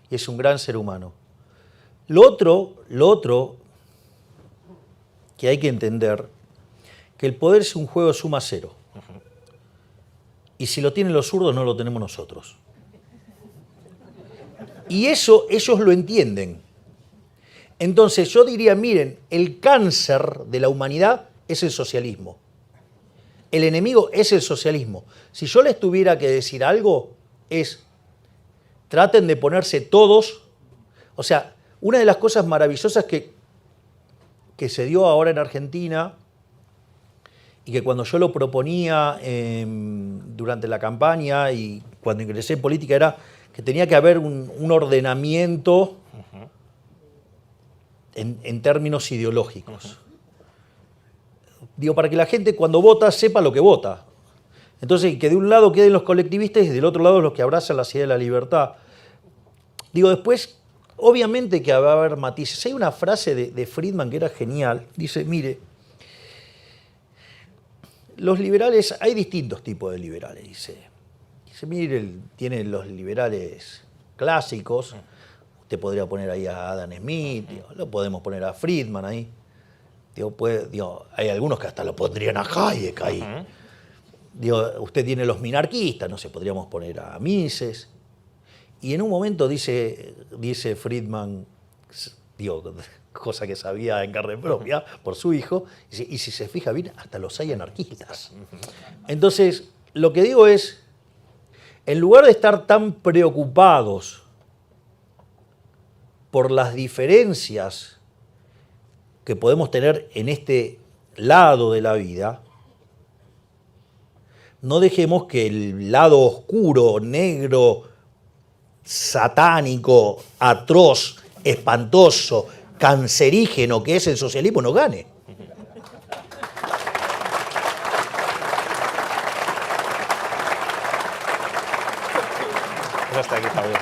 y es un gran ser humano. Lo otro que hay que entender, que el poder es un juego de suma cero. Y si lo tienen los zurdos, no lo tenemos nosotros. Y eso ellos lo entienden. Entonces yo diría, miren, el cáncer de la humanidad es el socialismo. El enemigo es el socialismo. Si yo les tuviera que decir algo, es traten de ponerse todos. O sea, una de las cosas maravillosas que se dio ahora en Argentina y que cuando yo lo proponía durante la campaña y cuando ingresé en política era que tenía que haber un ordenamiento en términos ideológicos. Digo, para que la gente cuando vota sepa lo que vota. Entonces, que de un lado queden los colectivistas y del otro lado los que abrazan la idea de la libertad. Digo, después, obviamente que va a haber matices. Hay una frase de Friedman que era genial. Dice, mire, los liberales, hay distintos tipos de liberales, dice, mire, tiene los liberales clásicos, usted podría poner ahí a Adam Smith, lo podemos poner a Friedman ahí, hay algunos que hasta lo pondrían a Hayek ahí. Usted tiene los minarquistas, no sé, podríamos poner a Mises. Y en un momento dice Friedman, cosa que sabía en carne propia por su hijo, y si se fija bien, hasta los hay anarquistas. Entonces, lo que digo es, en lugar de estar tan preocupados por las diferencias que podemos tener en este lado de la vida, no dejemos que el lado oscuro, negro, satánico, atroz, espantoso, cancerígeno que es el socialismo nos gane. Hasta aquí, Javier.